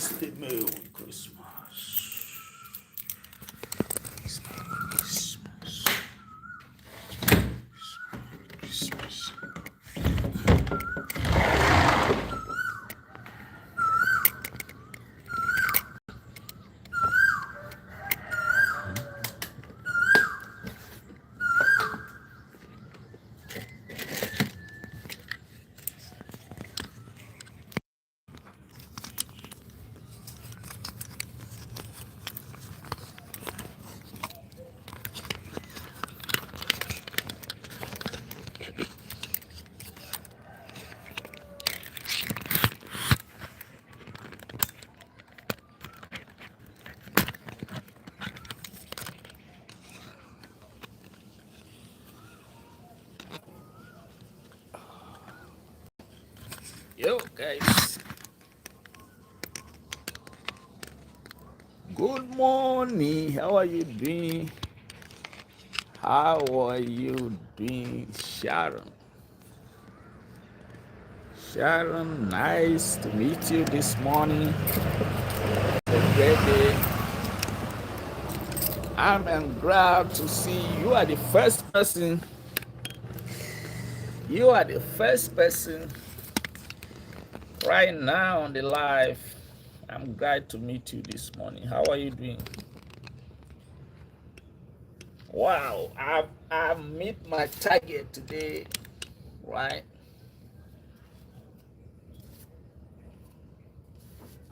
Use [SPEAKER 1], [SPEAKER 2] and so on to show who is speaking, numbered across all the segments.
[SPEAKER 1] Christ, the Merry Christmas. Christmas. Christmas. Yo, guys. Good morning. How are you doing? How are you doing, Sharon? Sharon, nice to meet you this morning. It's a great day. I'm glad to see you are the first person. You are the first person right now on the live. I'm glad to meet you this morning. How are you doing? Wow, I've met my target today, right?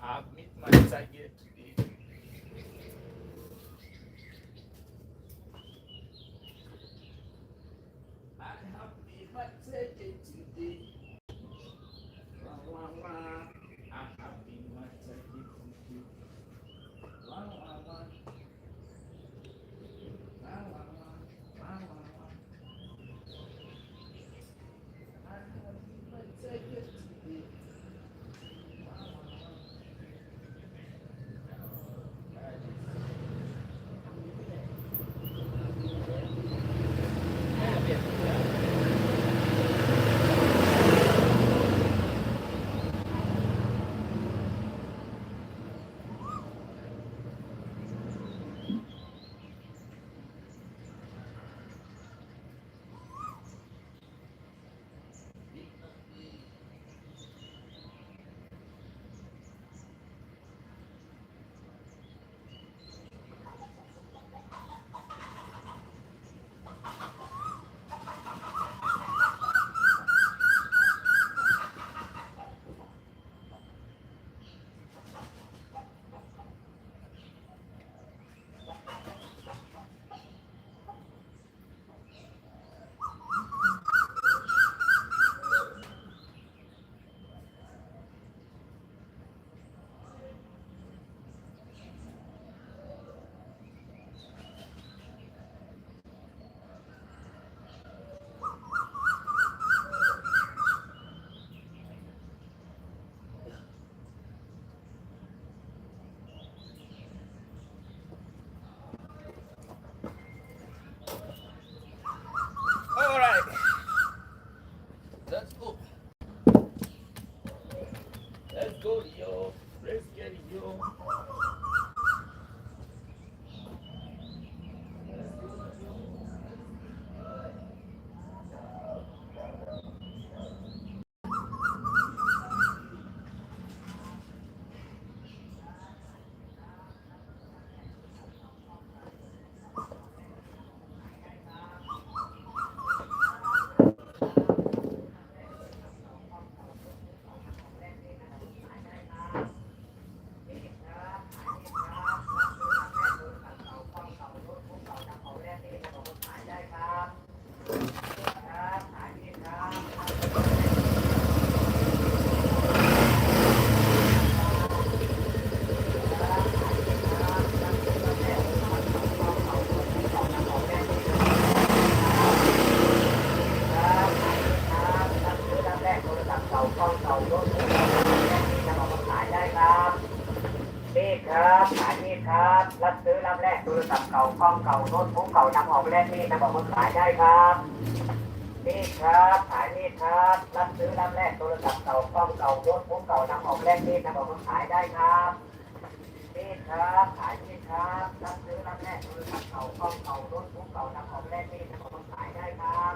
[SPEAKER 1] I've met my target today. I have met my target today. Wah, wah, wah. I have met my target today. Wah, wah, wah. Wah, wah, wah. Wah, wah, wah. I have met my target today. Wah, wah, wah. All right, let's go. Let's go, yo. Let's get it, yo.นี่ครับขายนี่ครับรับซื้อรับแลกโทรศัพท์เก่ากล้องเก่าโน้ตบุ๊กเก่านำออกแลกนี่นำออกมาขายได้ครับ
[SPEAKER 2] นี่ครับขายนี่ครับรับซื้อรับแลกโทรศัพท์เก่ากล้องเก่าโน้ตบุ๊กเก่านำออกแลกนี่นำออกมาขายได้ครับนี่ครับขายนี่ครับรับซื้อรับแลกโทรศัพท์เก่ากล้องเก่าโน้ตบุ๊กเก่านำออกแลกนี่นำออกมาขายได้ครับ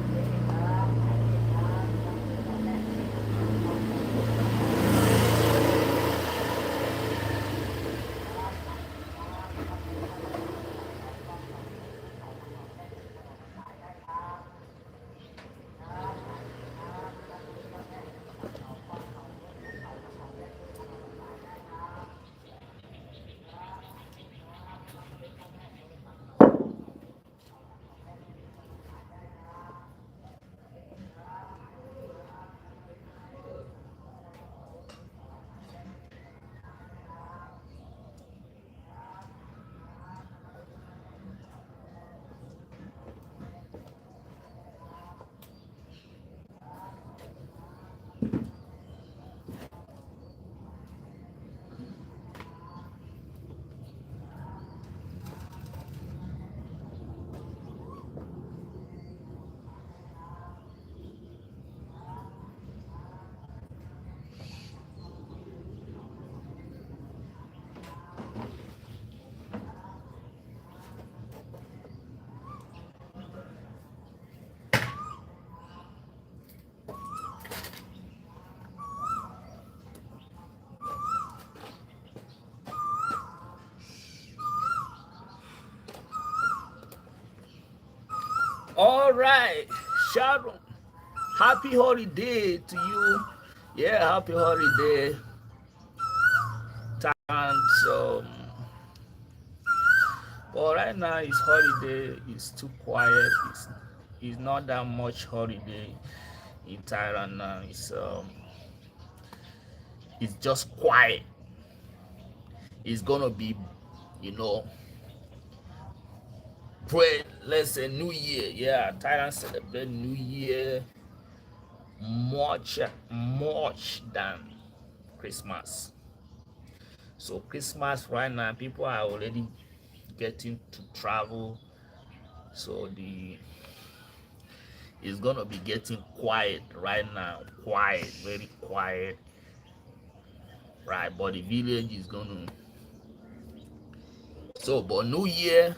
[SPEAKER 2] นี่ครับขายนี่ครับรับซื้อรับแลกนี่นำออกมาขายได้ครับ
[SPEAKER 1] All right, Sharon. Happy holiday to you. Yeah, happy holiday. And but right now it's holiday. It's too quiet. It's not that much holiday in Thailand now. It's just quiet. It's gonna be, you know, pray. Let's say New Year. Yeah, Thailand celebrate New Year much than Christmas. So Christmas right now, people are already getting to travel. So it's gonna be getting quiet right now. Quiet, very quiet. Right, but the village is gonna. So, but New Year,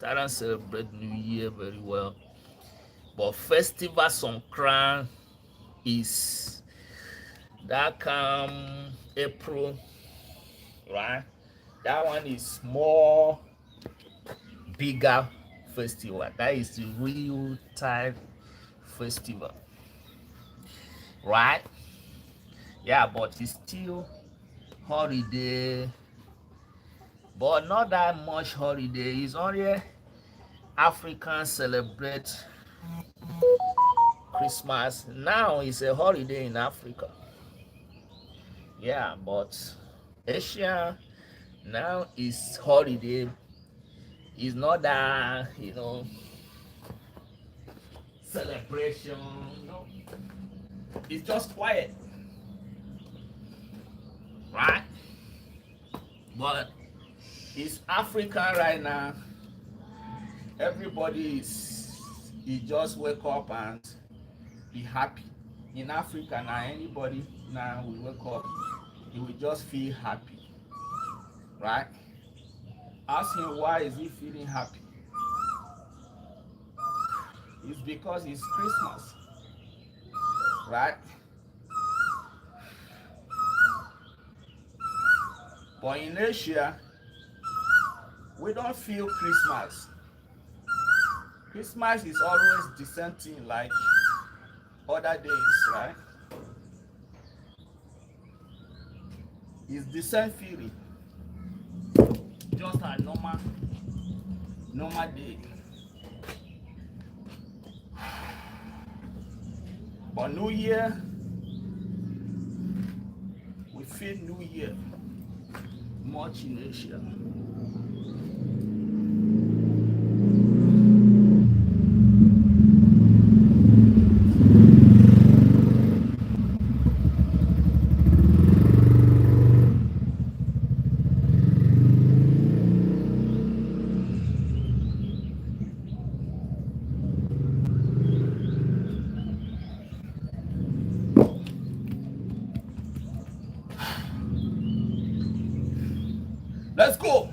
[SPEAKER 1] Thailand celebrate New Year very well. But Festival Songkran is that come April, right? That one is more bigger festival. That is the real Thai festival, right? Yeah, but it's still holiday, but not that much holiday. It's only Africans celebrate Christmas. Now it's a holiday in Africa. Yeah, but Asia now is holiday. It's not that, celebration. No, it's just quiet, right? But it's Africa right now. Everybody is just wake up and be happy. In Africa now, anybody now will wake up, he will just feel happy, right? Ask him why is he feeling happy. It's because it's Christmas, right? But in Asia, we don't feel Christmas. Christmas is always dissenting like other days, right? It's decent feeling, just a normal day. But New Year, we feel New Year much in Asia. Let's go.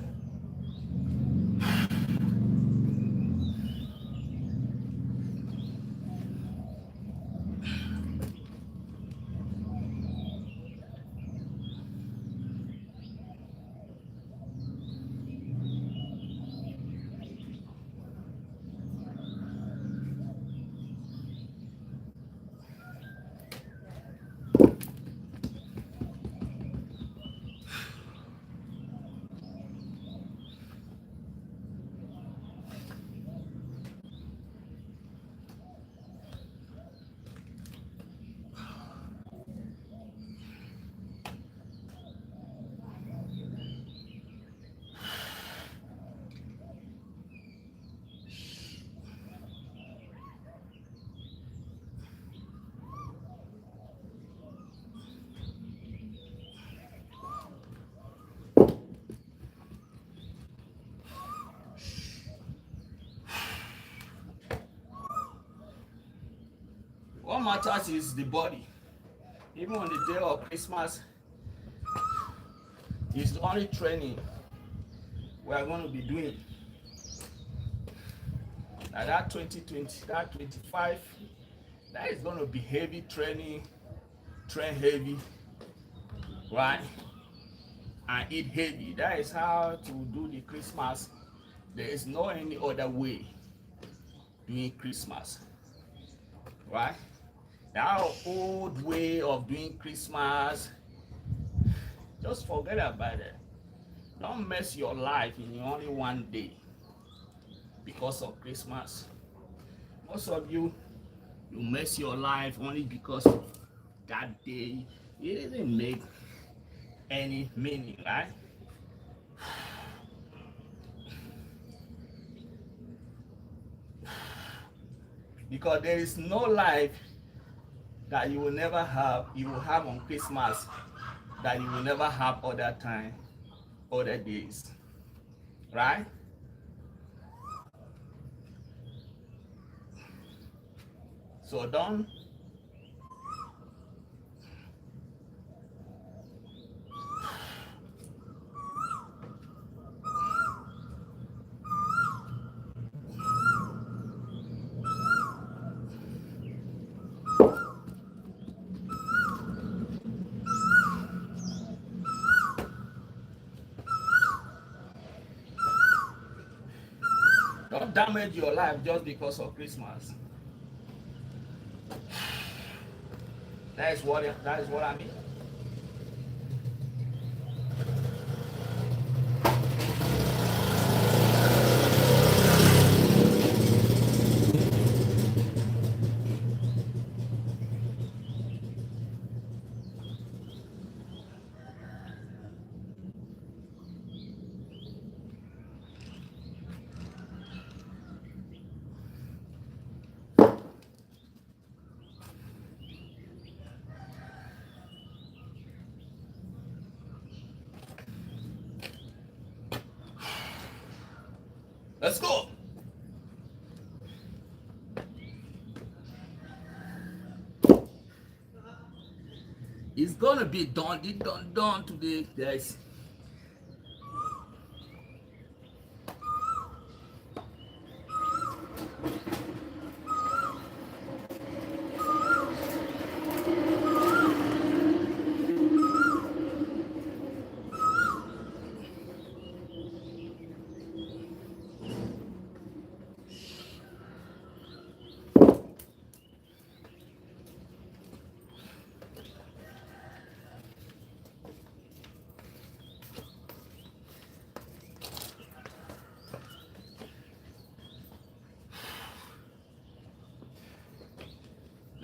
[SPEAKER 1] What matters is the body. Even on the day of Christmas, it's the only training we are going to be doing. Now that 2020, that 25, that is going to be heavy training, train heavy, right? And eat heavy. That is how to do the Christmas. There is no any other way doing Christmas, right? That old way of doing Christmas, just forget about it. Don't mess your life in only one day because of Christmas. Most of you mess your life only because of that day. It didn't make any meaning, right? Because there is no life that you will never have, you will have on Christmas that you will never have other time, other days, right? So don't damage your life just because of Christmas. That is what I mean. Let's go. It's gonna be done today, guys.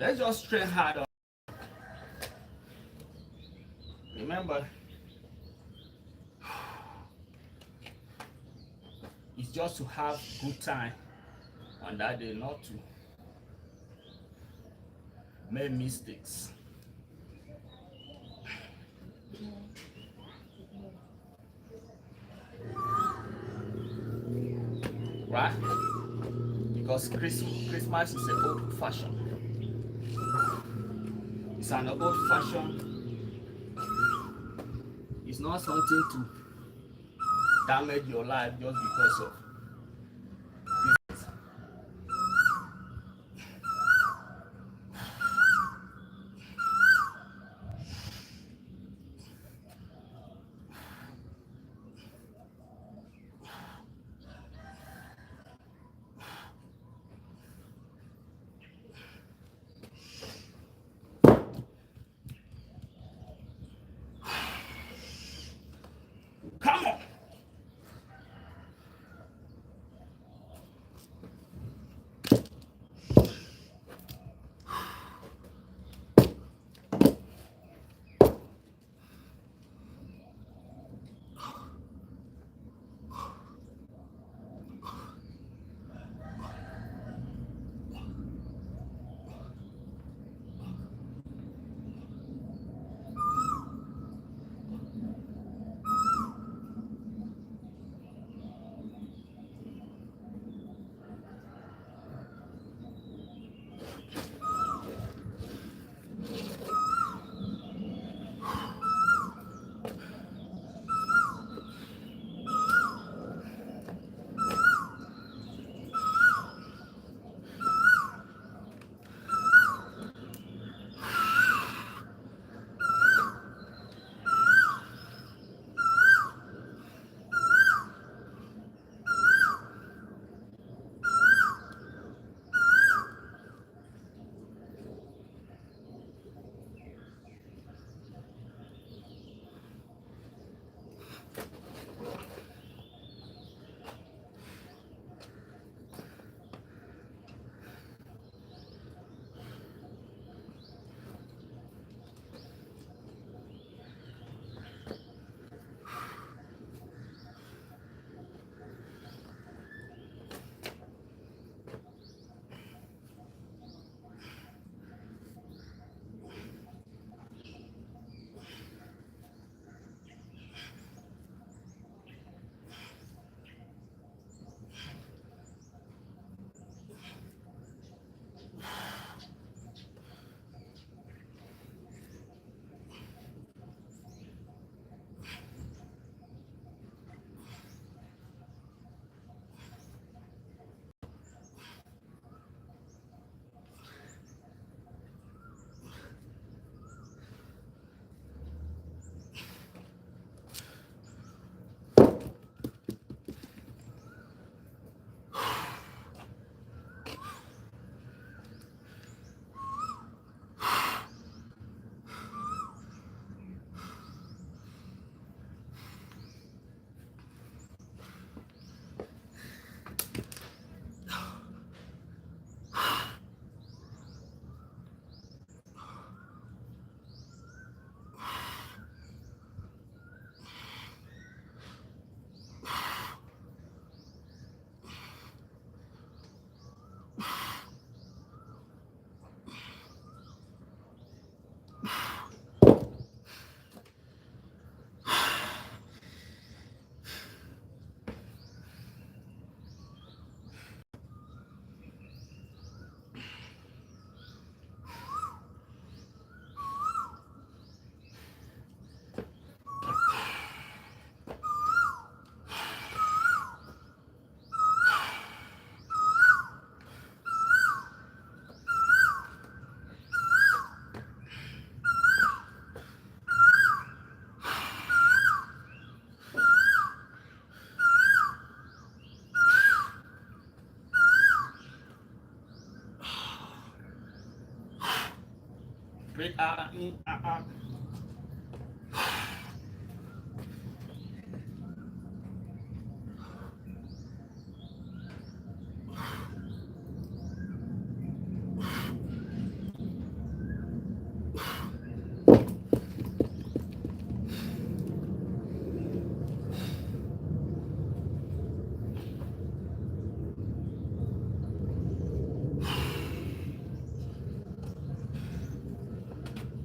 [SPEAKER 1] Let's just train harder. Remember, it's just to have good time on that day, not to make mistakes. Right? Because Christmas is an old fashion. It's an old fashion. It's not something to damage your life just because of this. Come on. Breathe out and in, out.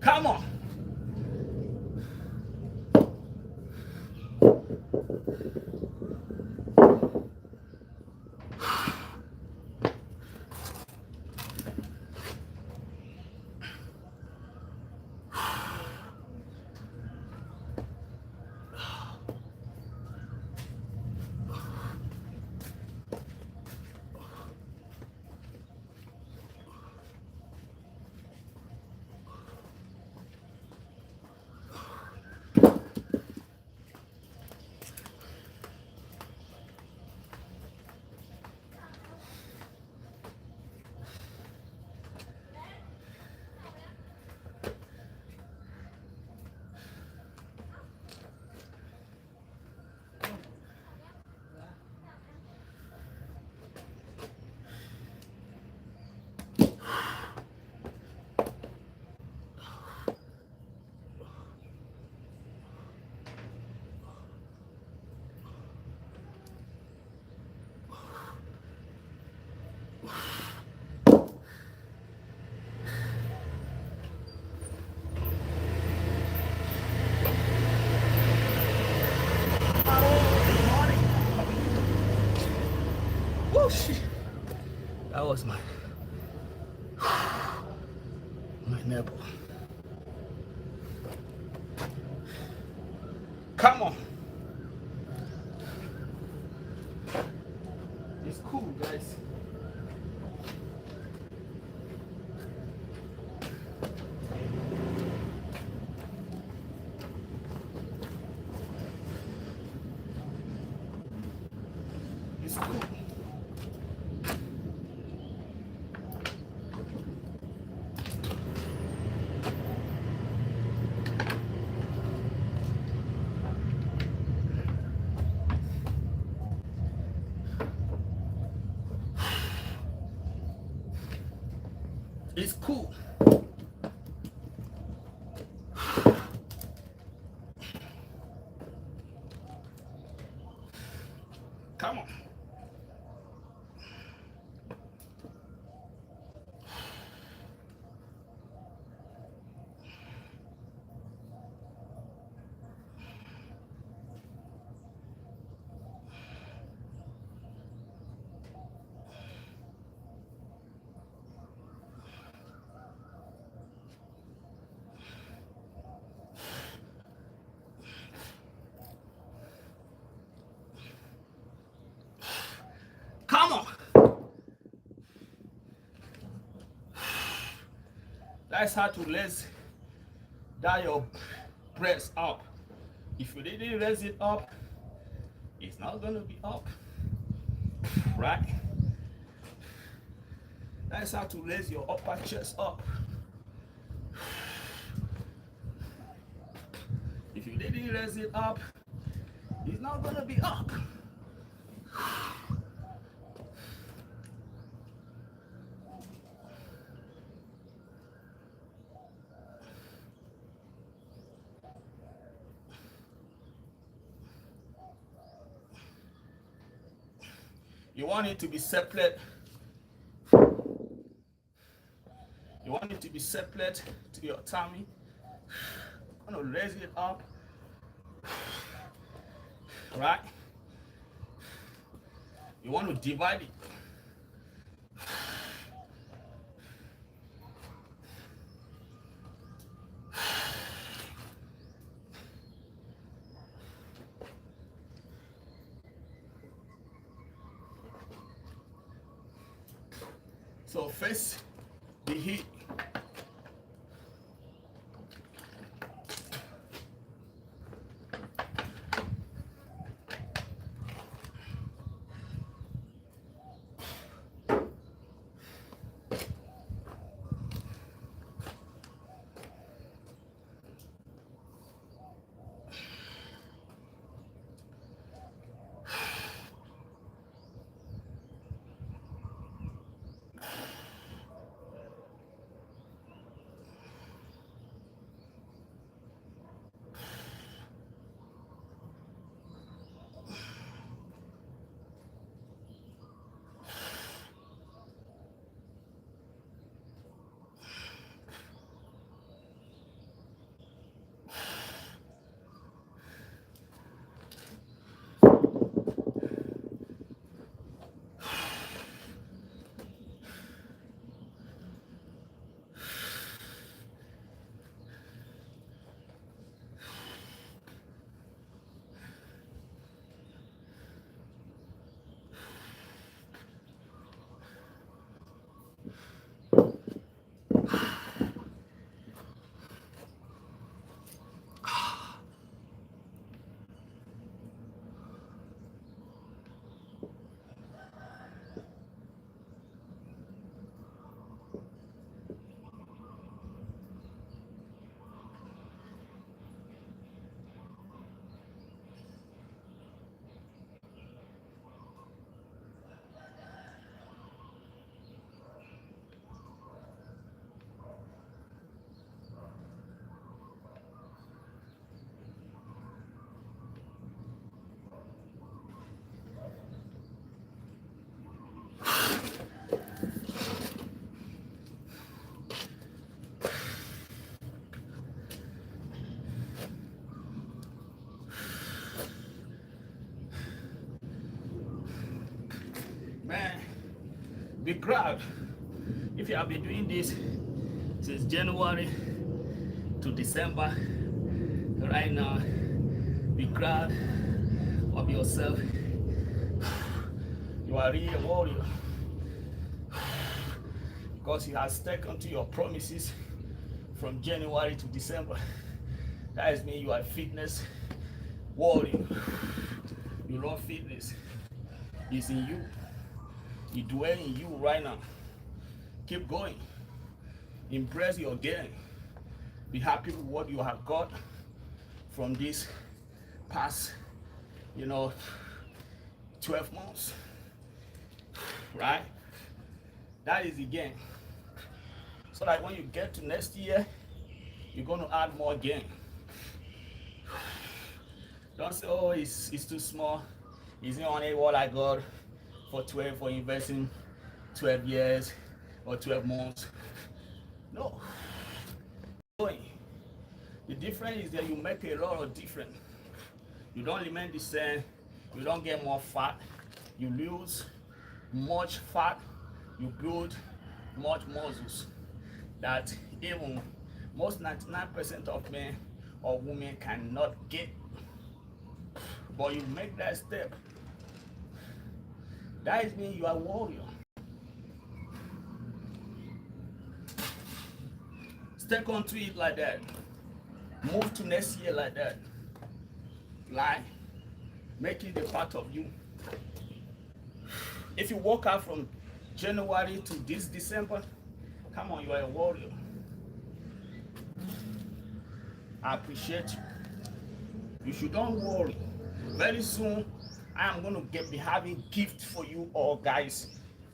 [SPEAKER 1] Come on. shit. That was my nipple. Come on. It's cool, guys. It's cool. It's cool. Come on. Come on. That's how to raise that your breast up. If you didn't raise it up, it's not gonna be up. Right? That's how to raise your upper chest up. If you didn't raise it up, it's not gonna be up. You want it to be separate. You want it to be separate to your tummy. I'm gonna raise it up. Right? You want to divide it. So face the heat. Be proud. If you have been doing this since January to December, right now, be proud of yourself. You are really a warrior because you have stuck onto your promises from January to December. That is mean you are a fitness warrior. You love fitness. It's in you. It dwells in you right now. Keep going. Embrace your gain. Be happy with what you have got from this past, 12 months. Right? That is the gain. So that when you get to next year, you're going to add more gain. Don't say, oh, it's too small. It's not only what I got for investing 12 years or 12 months. No. The difference is that you make a lot of difference. You don't remain the same. You don't get more fat. You lose much fat. You build much muscles that even most 99% of men or women cannot get. But you make that step. That is mean you are a warrior. Stick onto it like that. Move to next year like that. Like, make it a part of you. If you walk out from January to this December, come on, you are a warrior. I appreciate you. You should don't worry. Very soon, I am going to be having gift for you all, guys.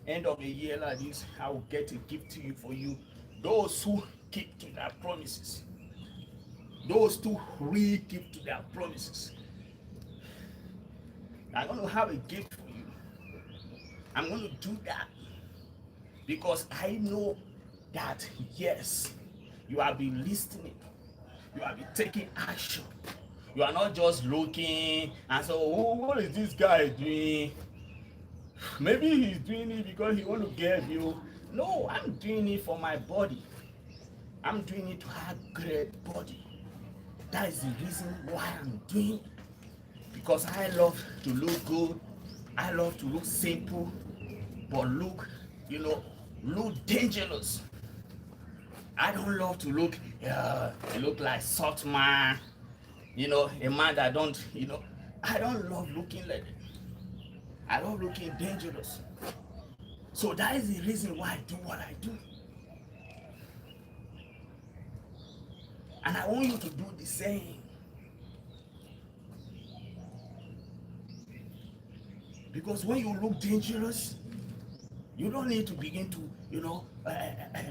[SPEAKER 1] End of the year like this, I will get a gift to you for you. Those who keep to their promises. Those who really keep to their promises. I'm going to have a gift for you. I'm going to do that because I know that, yes, you have been listening. You have been taking action. You are not just looking and so, oh, what is this guy doing? Maybe he's doing it because he want to get you. No, I'm doing it for my body. I'm doing it to have great body. That is the reason why I'm doing it. Because I love to look good. I love to look simple, but look dangerous. I don't love to look like soft man, a man that don't, I don't love looking like that. I love looking dangerous. So that is the reason why I do what I do. And I want you to do the same. Because when you look dangerous, you don't need to begin to,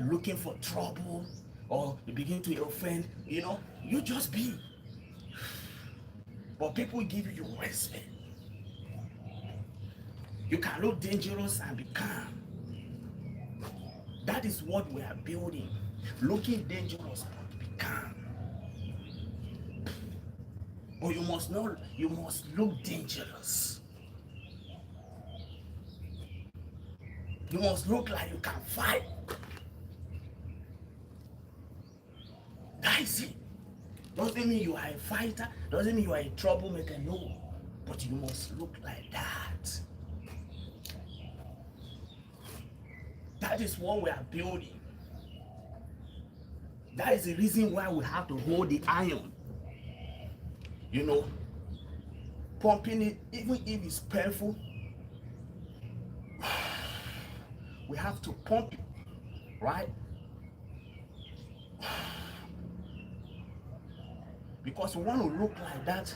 [SPEAKER 1] looking for trouble or you begin to offend, you just be. But people give you respect. You can look dangerous and be calm. That is what we are building. Looking dangerous, but be calm. But you must look dangerous. You must look like you can fight. That is it. Doesn't mean you are a fighter. Doesn't mean you are a troublemaker. No. But you must look like that. That is what we are building. That is the reason why we have to hold the iron. Pumping it, even if it's painful, we have to pump it, right? Because we want to look like that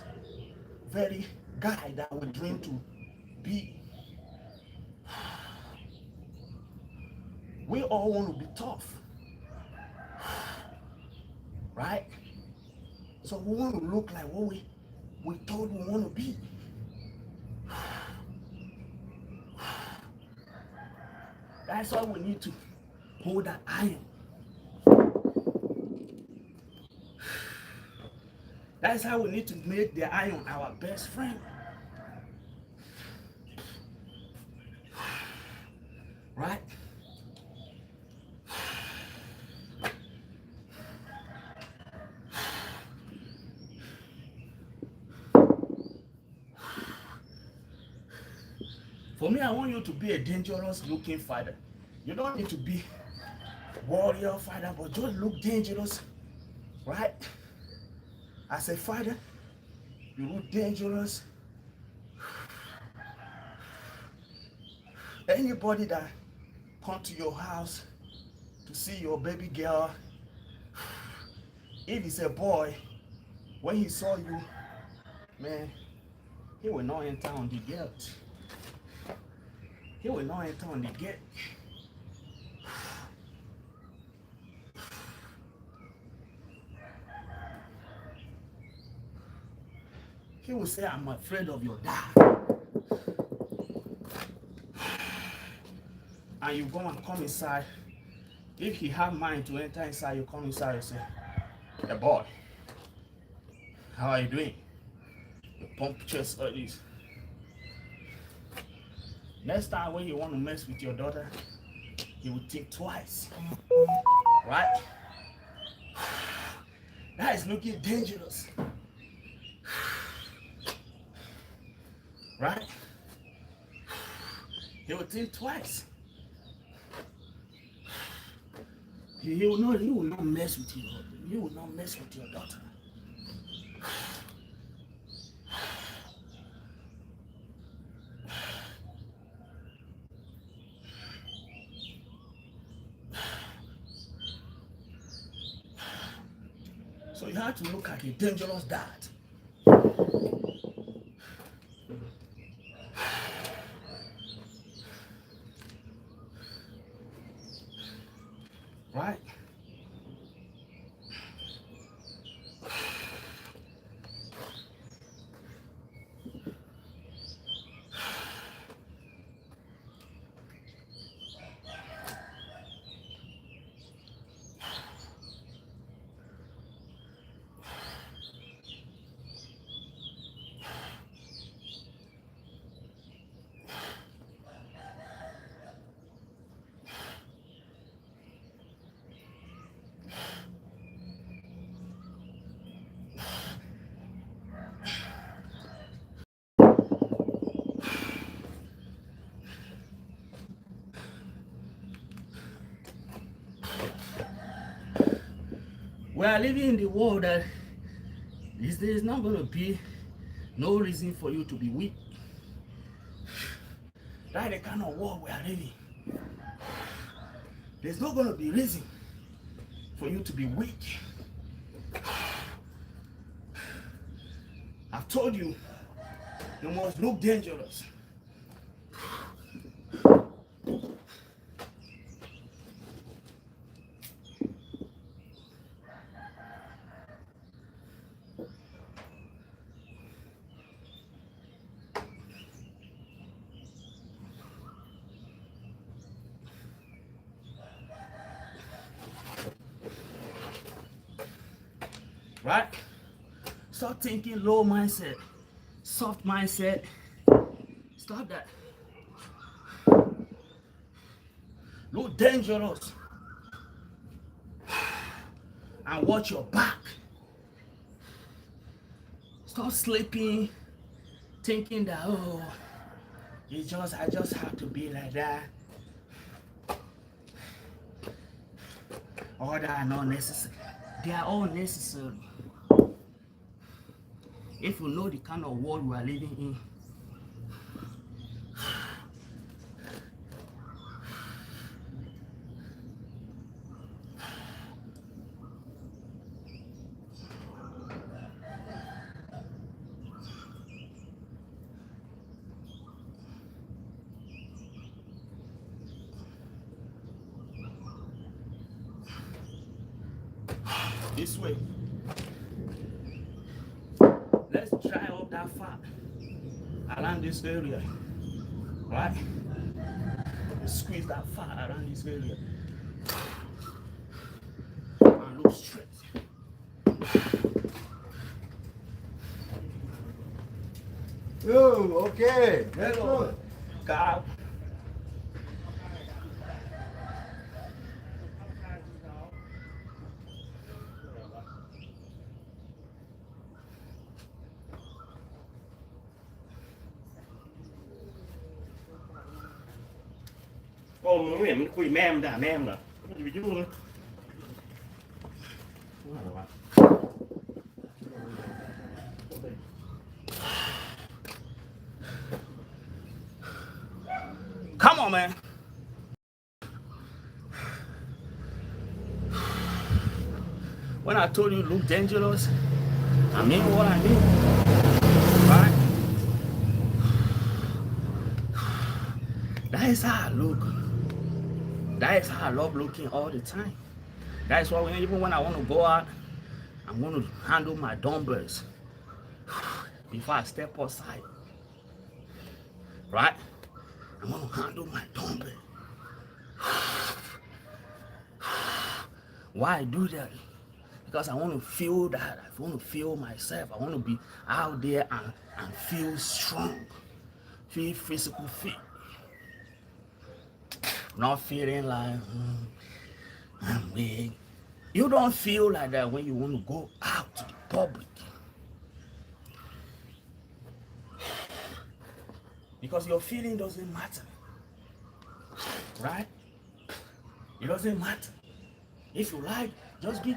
[SPEAKER 1] very guy that we dream to be. We all want to be tough, right? So we want to look like what we thought we want to be. That's why we need to hold that iron. That's how we need to make the iron our best friend. Right? For me, I want you to be a dangerous looking fighter. You don't need to be warrior fighter, but just look dangerous, right? As a fighter, you look dangerous. Anybody that come to your house to see your baby girl, if it's a boy, when he saw you, man, he will not enter on the gate. He will not enter on the gate. He will say, I'm afraid of your dad. And you go and come inside. If he have mind to enter inside, you come inside and say, hey boy, how are you doing? You pump chest like this. Next time when you want to mess with your daughter, he will think twice. Right? That is looking dangerous. Right? He will think twice. He will not mess with you. He will not mess with your daughter. So you have to look at a dangerous dad. Right? We are living in the world that there is not going to be no reason for you to be weak. That's the kind of world we are living. There's not going to be reason for you to be weak. I've told you, you must look dangerous. Right? Stop thinking low mindset, soft mindset. Stop that. Look dangerous. And watch your back. Stop sleeping, thinking that, oh, I just have to be like that. All that are not necessary. They are all necessary. If you know the kind of world we are living in, this way. Let's dry up that fat around this area. Right? Squeeze that fat around this area. And look straight.
[SPEAKER 3] Oh, okay. That's
[SPEAKER 1] Hello.
[SPEAKER 3] good.
[SPEAKER 1] God.
[SPEAKER 3] มึงไม่เห็นมันคุยแม่มันด่าแม่มึงเหรอมันจะไปยุ่งเลยอะไรวะ
[SPEAKER 1] Come on, man. When I told you look dangerous, I mean what I mean. Right? That is how I look. That is how I love looking all the time. That is why even when I want to go out, I'm going to handle my dumbbells before I step outside. Right? I'm going to handle my dumbbell. Why I do that? Because I want to feel that. I want to feel myself. I want to be out there and feel strong. Feel physical fit. Not feeling like I'm big. You don't feel like that when you want to go out to the public. Because your feeling doesn't matter. Right? It doesn't matter. If you like, just be.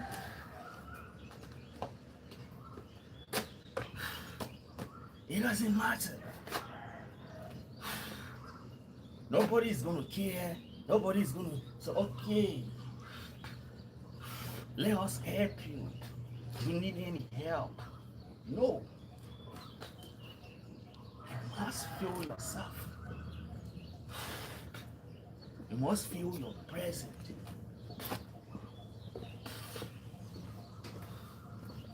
[SPEAKER 1] It doesn't matter. Nobody is going to care. Nobody is going to say, okay, let us help you. Do you need any help? No. You must feel yourself. You must feel your presence.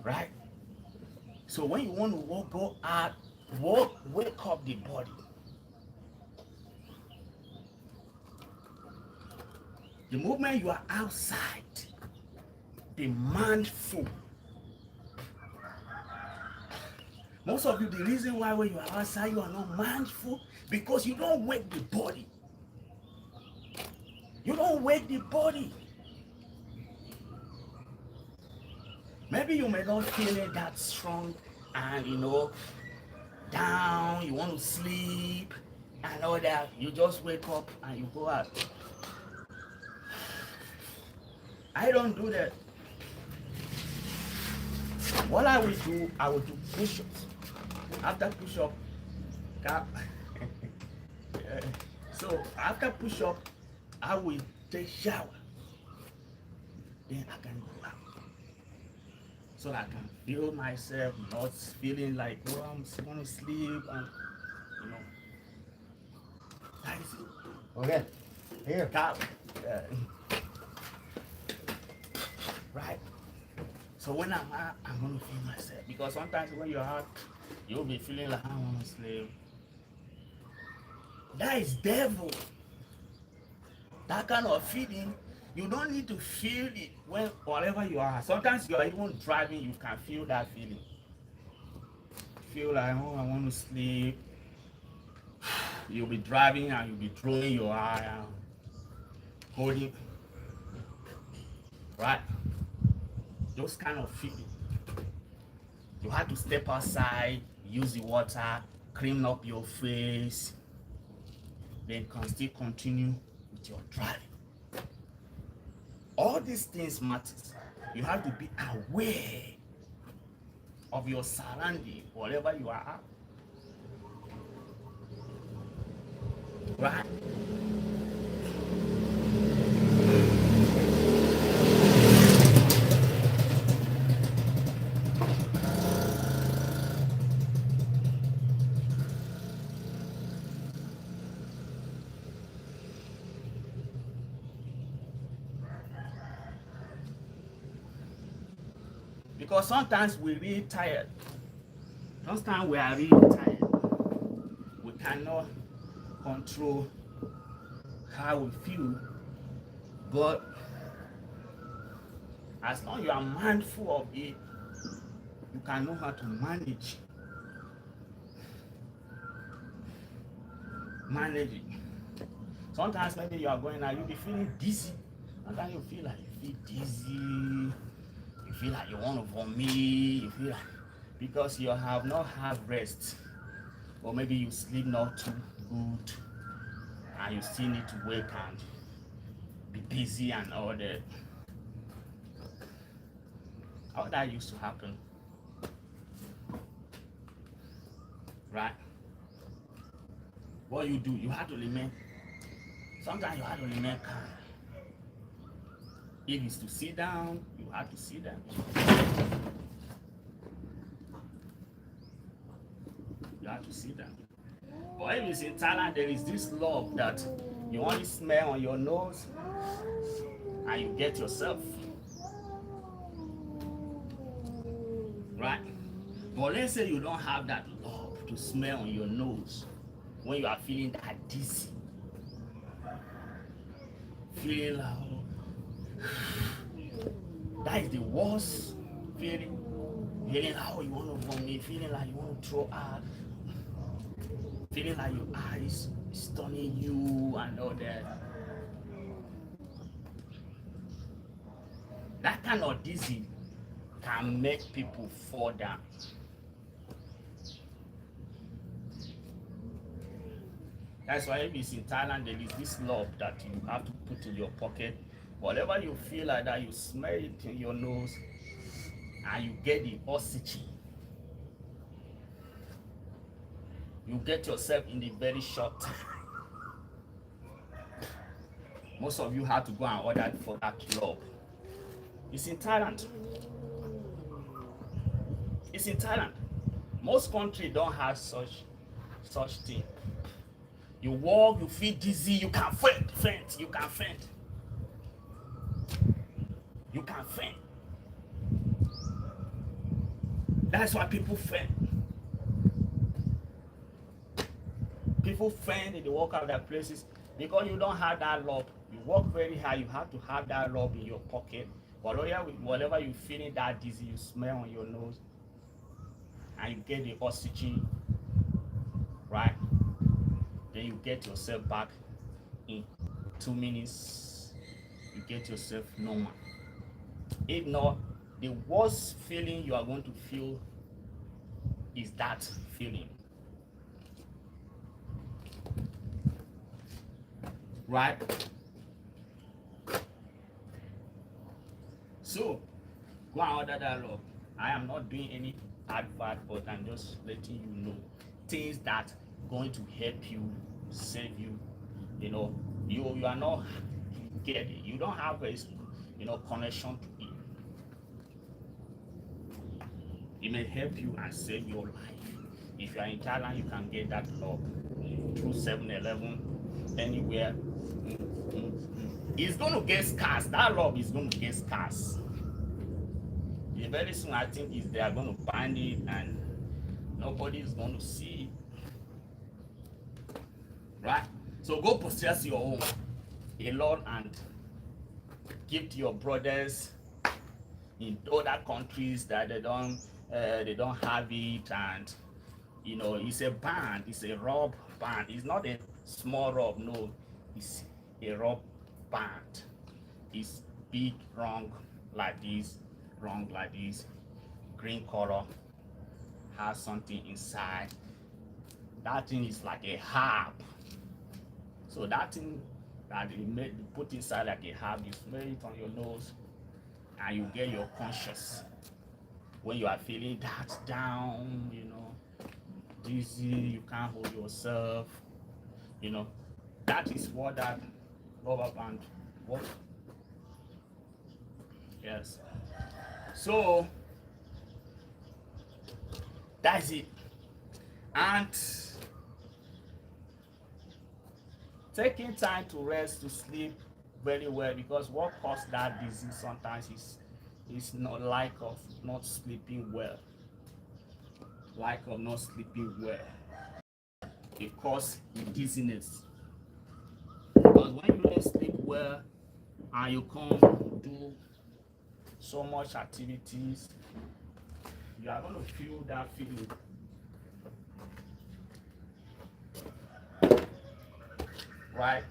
[SPEAKER 1] Right? So when you want to go out, wake up the body. The moment you are outside, be mindful. Most of you, the reason why when you are outside, you are not mindful, because you don't wake the body. You don't wake the body. Maybe you may not feel it that strong and down, you want to sleep and all that. You just wake up and you go out. I don't do that. What I will do push-ups. After push-up, so after push-up, I will take shower. Then I can go out. So that I can feel myself, not feeling like, oh, I'm going to sleep, and that is it.
[SPEAKER 3] Okay. Here.
[SPEAKER 1] Right. So when I'm out, I'm going to feel myself. Because sometimes when you're out, you'll be feeling like, I want to sleep. That is devil. That kind of feeling, you don't need to feel it wherever you are. Sometimes you are even driving, you can feel that feeling. Feel like, oh, I want to sleep. You'll be driving and you'll be drawing your eye out, holding. Right? Those kind of feeling. You have to step outside, use the water, clean up your face, then can still continue with your driving. All these things matters. You have to be aware of your surrounding, wherever you are at. Right? Because sometimes we're really tired. Sometimes we are really tired. We cannot control how we feel. But as long as you are mindful of it, you can know how to manage it. Sometimes maybe you are going out, you'll be feeling dizzy. Sometimes you feel like you feel dizzy. You feel like you want to vomit. You feel like because you have not had rest, or maybe you sleep not too good, and you still need to work and be busy and all that. All that used to happen, right? What you do, you have to remain. Sometimes you have to remain calm. If it's to sit down, you have to sit down. You have to sit down. But if it's in Thailand, there is this law that you only smell on your nose and you get yourself. Right? But let's say you don't have that love to smell on your nose when you are feeling that dizzy. Feeling like, that is the worst feeling. Feeling like you want to vomit, feeling like you want to throw up, feeling like your eyes stunning you and all that. That kind of dizzy can make people fall down. That's why if it's in Thailand, there is this law that you have to put in your pocket. Whatever you feel like that, you smell it in your nose and you get the oxygen. You get yourself in the very short time. Most of you have to go and order for that club. It's in Thailand. It's in Thailand. Most countries don't have such thing. You walk, you feel dizzy, you can faint, you can faint. You can faint. That's why people faint. People faint and they walk out of their places because you don't have that love. You work very hard, you have to have that love in your pocket. Whatever you feeling that dizzy, you smell on your nose and you get the oxygen, right? Then you get yourself back in 2 minutes. You get yourself normal. If not, the worst feeling you are going to feel is that feeling. Right? So, go and order that love. I am not doing any advert, but I'm just letting you know things that going to help you, save you. You are not getting. You don't have a connection to it. It may help you and save your life. If you are in Thailand, you can get that love through 7-Eleven, anywhere. It's going to get scarce. That love is going to get scarce. Very soon, I think they are going to ban it and nobody is going to see it. Right? So go possess your own a lot and give to your brothers in other countries that they don't have it, and it's a band, it's a rub band. It's not a small rub, no, it's a rub band. It's big, wrong like this, green color, has something inside. That thing is like a herb. So that thing that you put inside like a herb, you smell it on your nose and you get your conscious. When you are feeling that down, dizzy, you can't hold yourself, that is what that rubber band works. Yes. So that's it. And taking time to rest, to sleep very well, because what causes that disease sometimes is not lack of not sleeping well. Lack of not sleeping well. It causes dizziness. Because when you don't sleep well and you can't do so much activities, you are going to feel that feeling. Right?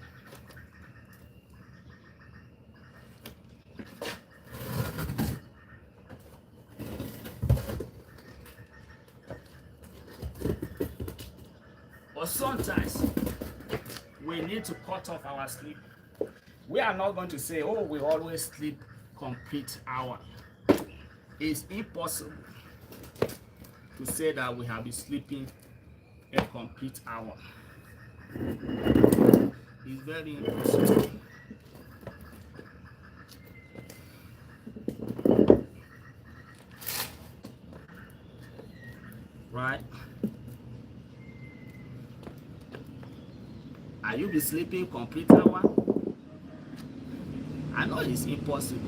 [SPEAKER 1] But sometimes we need to cut off our sleep. We are not going to say, oh, we always sleep complete hour. It's impossible to say that we have been sleeping a complete hour. It's very impossible. Right? Are you be sleeping complete hour? I know it's impossible.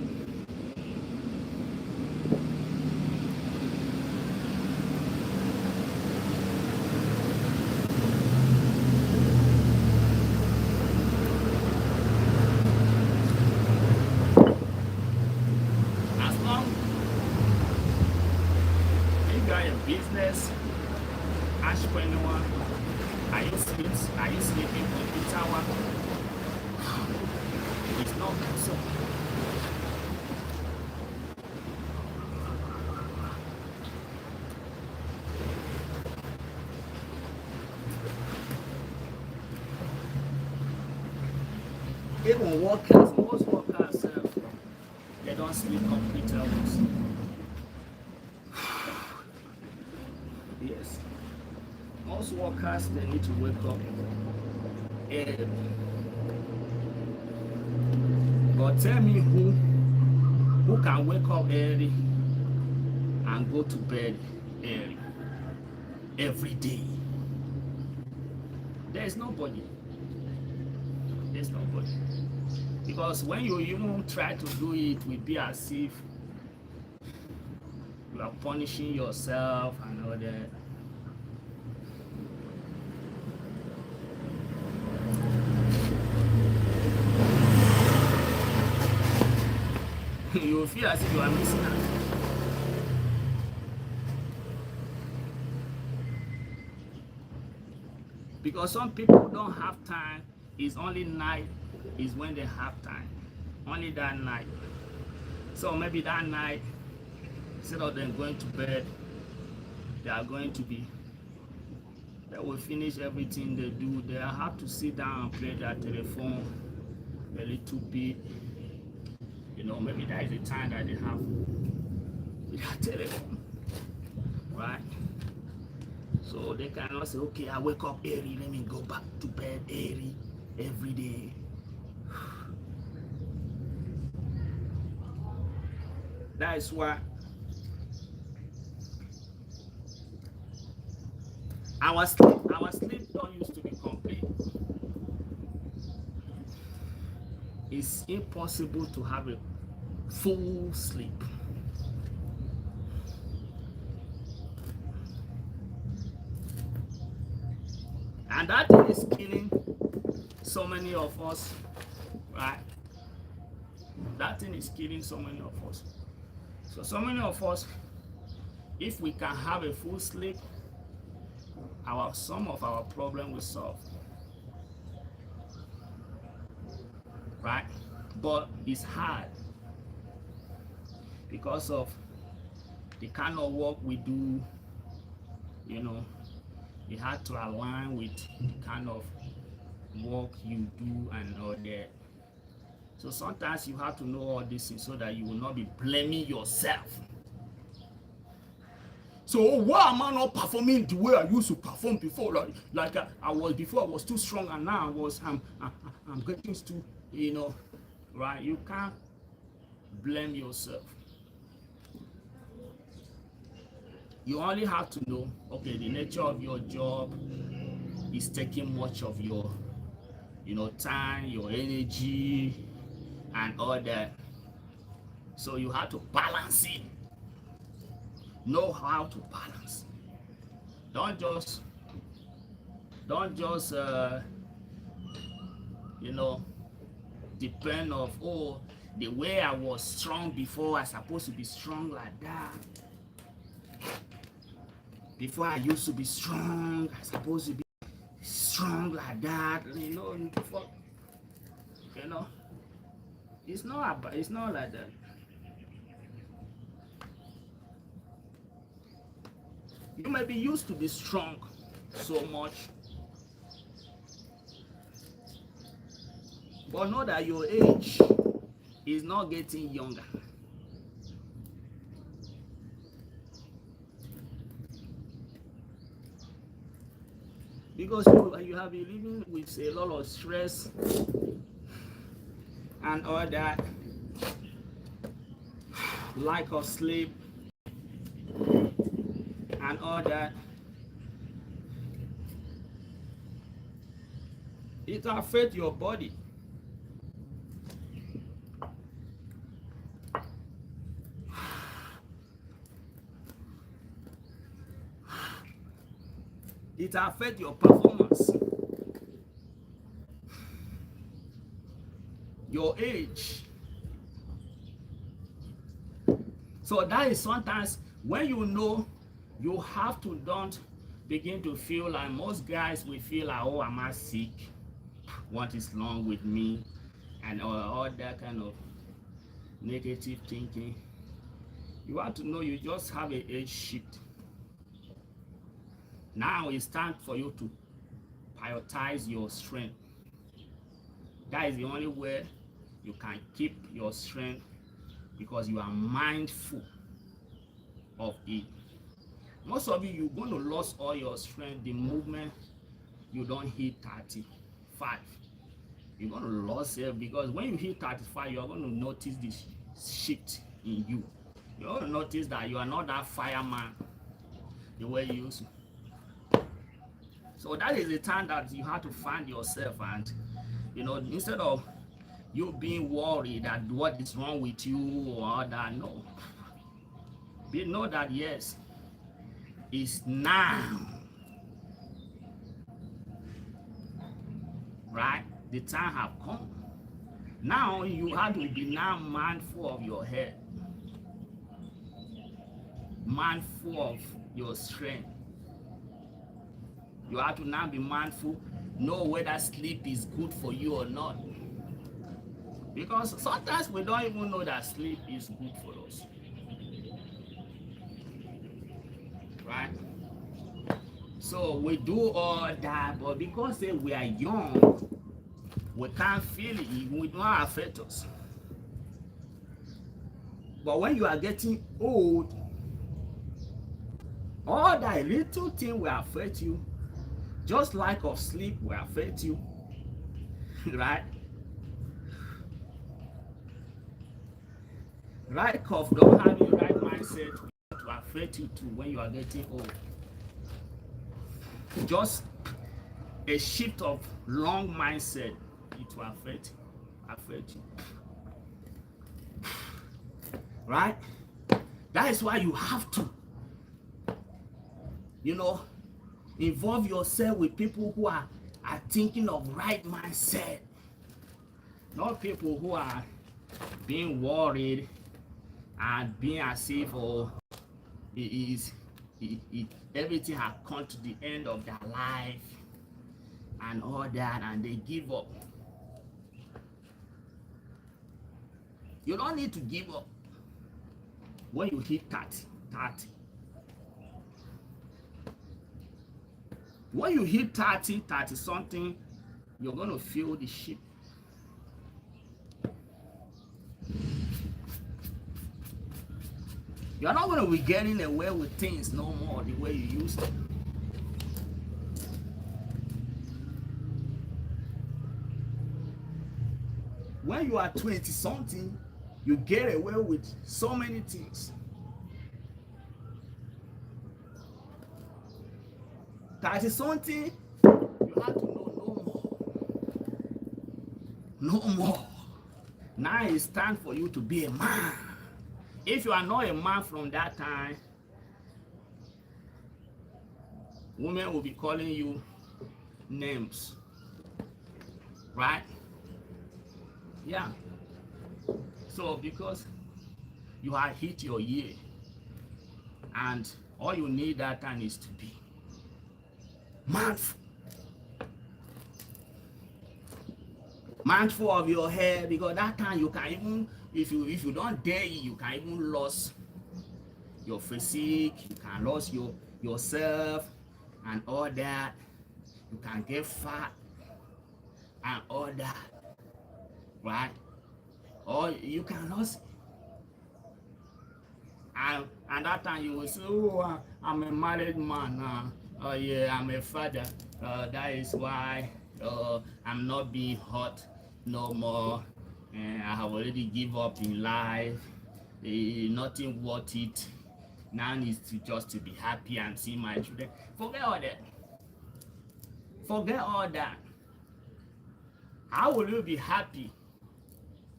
[SPEAKER 1] As long as you got a business, entrepreneur, are you sleeping complete hour? It's not possible. Even workers, most workers, they don't sleep complete hours. Yes. Most workers, they need to wake up early. But tell me who can wake up early and go to bed early every day? There's nobody. There's nobody. Because when you even try to do it, it will be as if you are punishing yourself and all that. You will feel as if you are missing out. Because some people don't have time. It's only night is when they have time. Only that night. So maybe that night, instead of them going to bed, they are going to be, they will finish everything they do. They have to sit down and play their telephone a little bit. You know, maybe that is the time that they have with their telephone. Right? So they cannot say, okay, I wake up early, let me go back to bed early every day. That is why our sleep don't used to be complete. It's impossible to have a full sleep. And that thing is killing so many of us, right? That thing is killing so many of us. So many of us, if we can have a full sleep, some of our problem will solve. Right? But it's hard because of the kind of work we do, you know, you have to align with the kind of work you do and all that. So sometimes you have to know all these things so that you will not be blaming yourself. So why am I not performing the way I used to perform before? Like I was before, I was too strong, and now I'm getting too, you know, right? You can't blame yourself. You only have to know, okay, the nature of your job is taking much of your, you know, time, your energy, and all that. So you have to balance it. Know how to balance. Don't just you know, depend of, oh, the way I was strong before, I supposed to be strong like that. Before I used to be strong, I supposed to be strong like that. You know, before, you know, it's not like that. You may be used to be strong so much, But know that your age is not getting younger. Because you have been living with a lot of stress and all that, lack of sleep and all that. It affects your body. It affects your performance, your age. So that is sometimes when you know, you have to don't begin to feel like most guys will feel like, oh, am I sick? What is wrong with me? And all that kind of negative thinking. You have to know you just have an age shift. Now it's time for you to prioritize your strength. That is the only way you can keep your strength, because you are mindful of it. Most of you, you're going to lose all your strength the moment you don't hit 35. You're going to lose it, because when you hit 35, you're going to notice this shift in you. You're going to notice that you are not that fireman the way you used to. So that is the time that you have to find yourself, and instead of you being worried that what is wrong with you or that, no. You know that yes, it's now. Right? The time have come. Now you have to be now mindful of your head, mindful of your strength. You have to now be mindful, know whether sleep is good for you or not. Because sometimes we don't even know that sleep is good for us. Right? So we do all that, but because we are young, we can't feel it. We don't affect us. But when you are getting old, all that little thing will affect you. Just lack of sleep will affect you. Right? Lack of don't having the right mindset will affect you too when you are getting old. Just a shift of wrong mindset, it will affect you. Right? That is why you have to, involve yourself with people who are thinking of right mindset. Not people who are being worried and being as if everything has come to the end of their life and all that, and they give up. You don't need to give up when you hit 30. When you hit 30 something, you're going to feel the shift. You're not going to be getting away with things no more the way you used to. When you are 20 something, you get away with so many things. 30 something, you have to know no more. Now it's time for you to be a man. If you are not a man from that time, women will be calling you names. Right? Yeah. So because you have hit your year, and all you need that time is to be mindful of your hair, because that time you can even, if you don't dare, you can even lose your physique, you can lose yourself and all that. You can get fat and all that. right? Or you cannot see. And that time you will say, oh, I'm a married man now. Oh yeah, I'm a father. That is why I'm not being hot no more. I have already give up in life. Nothing worth it. Now is to just to be happy and see my children. Forget all that. Forget all that. How will you be happy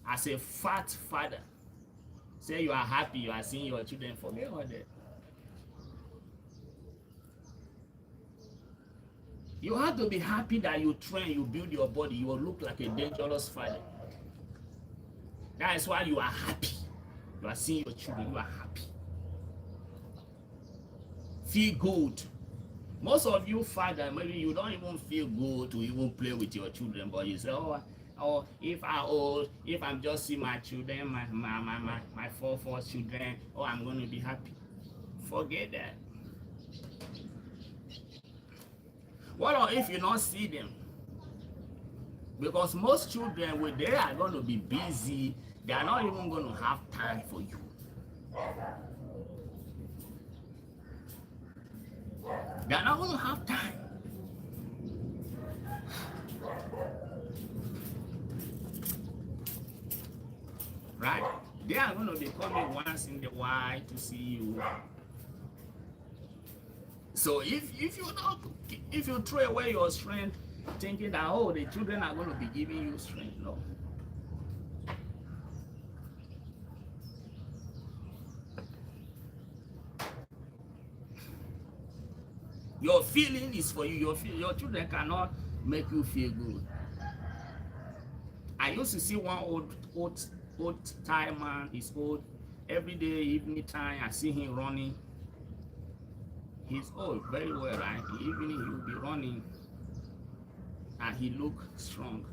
[SPEAKER 1] as a fat father? Say you are happy, you are seeing your children. Forget all that. You have to be happy that you train, you build your body. You will look like a dangerous father. That is why you are happy. You are seeing your children, you are happy. Feel good. Most of you father, maybe you don't even feel good to even play with your children, but you say, oh, if I'm just see my children, my four children, I'm going to be happy. Forget that. What if you not see them? Because most children, when they are going to be busy, they are not even going to have time for you. They are not going to have time. Right? They are going to be coming once in a while to see you. So if you throw away your strength, thinking that the children are going to be giving you strength, no. Your feeling is for you. Your children cannot make you feel good. I used to see one old Thai man. He's old. Every day, evening time, I see him running. He's old, very well, right? In the evening, he will be running, and he look strong.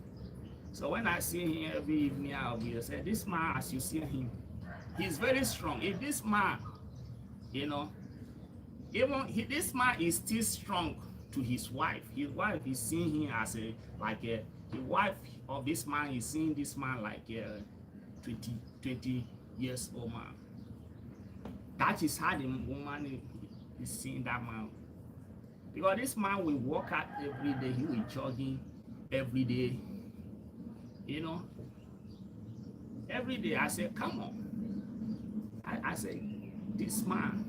[SPEAKER 1] So when I see him every evening, I'll be say, this man, as you see him, he's very strong. If this man, this man is still strong to his wife. His wife is seeing him as the wife of this man is seeing this man like a 20 years old man. That is how the woman is seeing that man. Because this man will work out every day, he will jogging every day. Every day I say, come on. I say, this man,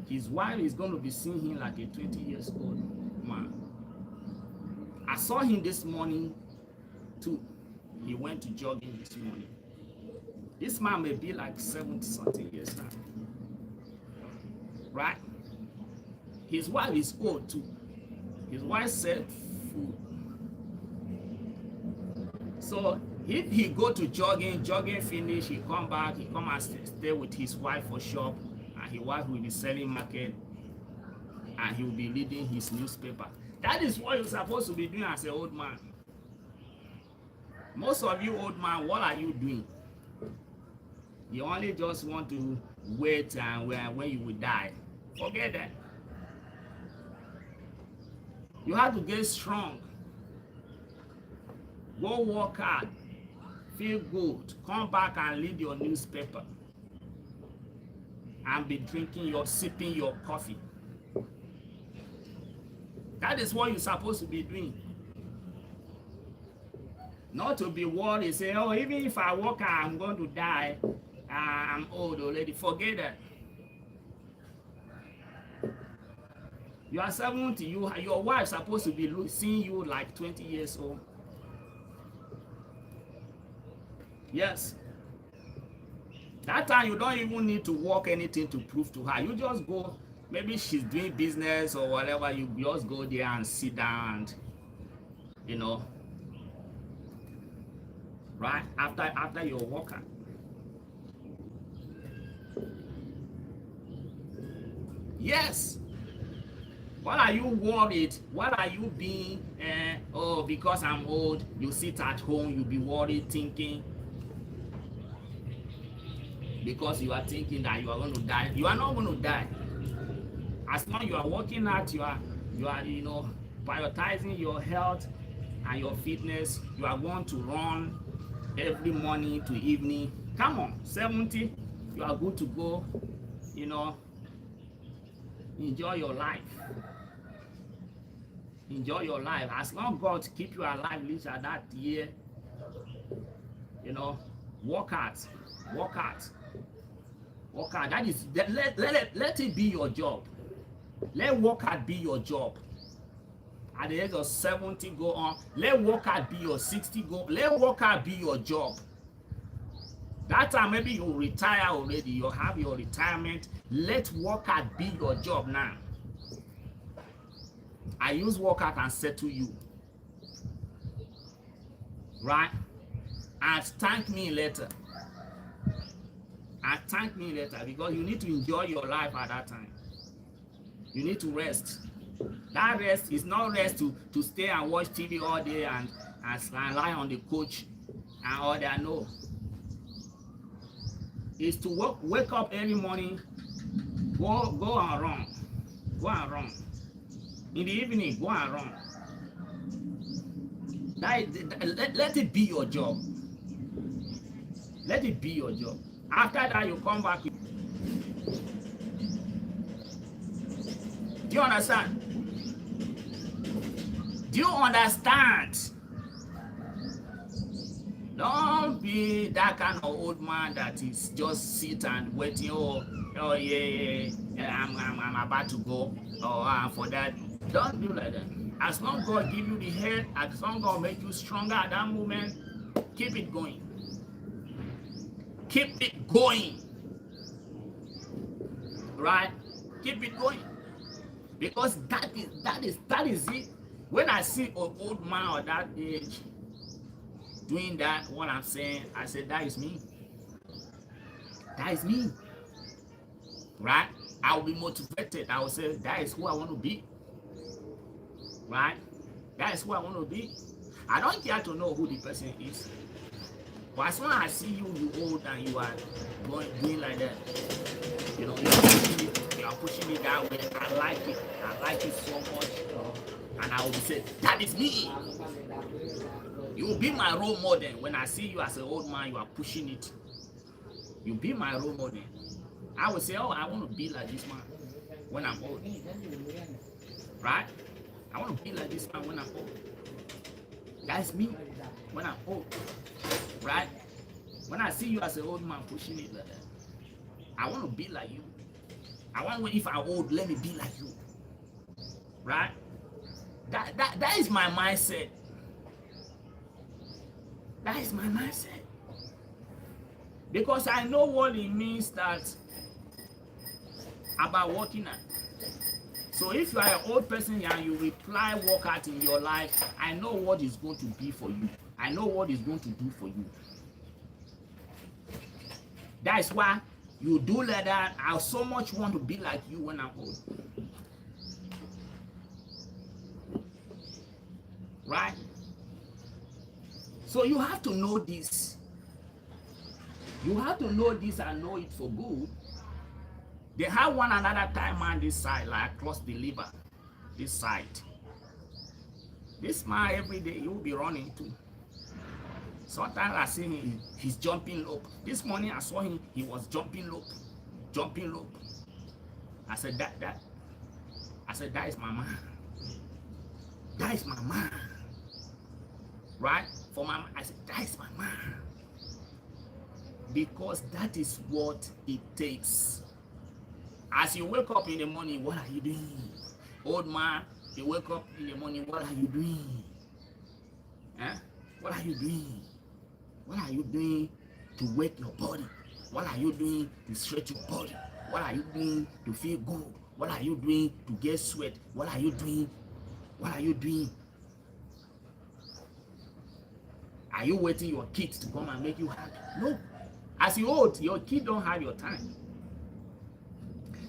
[SPEAKER 1] his wife is going to be seeing him like a 20 years old man. I saw him this morning too. He went to jogging this morning. This man may be like 70 something years now. Right? His wife is old too. His wife said food. So if he go to jogging finish, he come back, he come and stay with his wife for shop, and his wife will be selling market, and he will be reading his newspaper. That is what you're supposed to be doing as an old man. Most of you old man, what are you doing? You only just want to wait and when you will die. Forget that. You have to get strong. Go work hard. Feel good. Come back and read your newspaper. And be sipping your coffee. That is what you're supposed to be doing. Not to be worried, say, even if I work hard, I'm going to die. I'm old already. Forget that. You are 70. Your wife is supposed to be seeing you like 20 years old. Yes. That time you don't even need to work anything to prove to her. You just go, maybe she's doing business or whatever, you just go there and sit down and, right? After your worker. Yes. What are you worried? What are you being, because I'm old, you sit at home, you be worried, thinking, because you are thinking that you are going to die. You are not going to die. As long as you are working out, you are prioritizing your health and your fitness. You are going to run, every morning to evening. Come on, 70, you are good to go. You know, enjoy your life. Enjoy your life. As long as God keep you alive, at least at that year, you know, work hard, work hard, work hard. That is, let it be your job. Let work hard be your job. At the age of 70, go on. Let work hard be your 60, go. Let work hard be your job. That time, maybe you retire already. You have your retirement. Let work hard be your job now. I use work hard and settle you. Right? And thank me later. And thank me later, because you need to enjoy your life at that time. You need to rest. That rest is not rest to stay and watch TV all day and lie on the couch and all that. No. It's to wake up every morning, go and run. Go and run. In the evening, go and run. Let it be your job. Let it be your job. After that, you come back. Do you understand? Do you understand? Don't be that kind of old man that is just sit and waiting. Oh yeah, I'm about to go. Oh, for that. Don't do like that. As long as God give you the head, as long as God make you stronger at that moment, keep it going. Keep it going. Right? Keep it going. Because that is it. When I see an old man of that age doing that, what I'm saying, I said, that is me. That is me. Right? I will be motivated. I will say, that is who I want to be. Right? That is who I want to be. I don't care to know who the person is. But as soon as I see you old and you are doing like that, you know, you are pushing it that way. I like it. I like it so much. And I will say, that is me. You will be my role model. When I see you as an old man, you are pushing it. You be my role model. I will say, oh, I want to be like this man when I'm old. Right? I want to be like this man when I'm old. That's me when I'm old. Right? When I see you as an old man pushing it like that, I want to be like you. I want, if I'm old, let me be like you. Right? That is my mindset. That is my mindset. Because I know what it means that about working out. So if you are an old person and you reply work out in your life, I know what is going to be for you. I know what is going to do for you. That's why you do like that. I so much want to be like you when I'm old. Right? So you have to know this. You have to know this and know it for good. They have one another time on this side, like across the liver, this side. This man every day, he will be running too. Sometimes I see him, he's jumping rope. This morning I saw him, he was jumping rope. Jumping rope. I said, that is my man. That is my man. Right? For my man, I said, that is my man. Because that is what it takes. As you wake up in the morning, what are you doing? Old man, you wake up in the morning, what are you doing? Eh? What are you doing? What are you doing to wake your body? What are you doing to stretch your body? What are you doing to feel good? What are you doing to get sweat? What are you doing? What are you doing? Are you waiting your kids to come and make you happy? No. As you old, your kid don't have your time.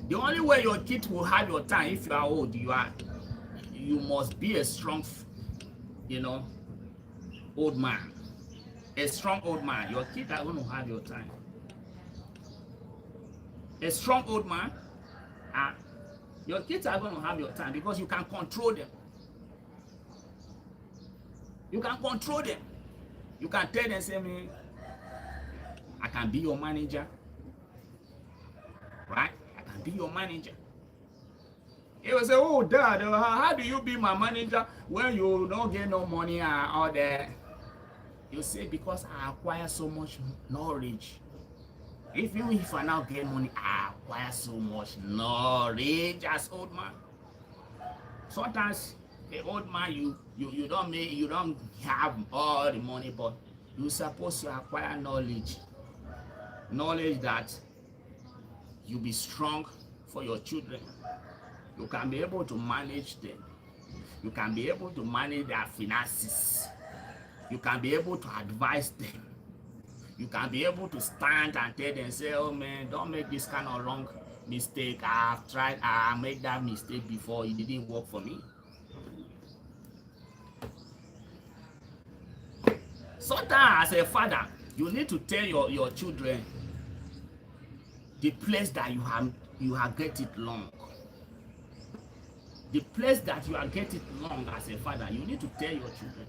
[SPEAKER 1] The only way your kid will have your time, if you are old, you must be a strong, old man. A strong old man. Your kids are going to have your time. A strong old man, your kids are going to have your time because you can control them. You can control them. You can tell them, say, me, I can be your manager, right? I can be your manager. He will say, oh, Dad, how do you be my manager when you don't get no money and all that? You say, because I acquire so much knowledge. Even if I now get money, I acquire so much knowledge as old man. Sometimes the old man, you don't have all the money, but you're supposed to acquire knowledge. Knowledge that you be strong for your children. You can be able to manage them. You can be able to manage their finances. You can be able to advise them. You can be able to stand and tell them, say, oh man, don't make this kind of wrong mistake. I've tried, I made that mistake before, it didn't work for me. Sometimes as a father, you need to tell your children the place that you have get it wrong. The place that you are getting wrong as a father, you need to tell your children,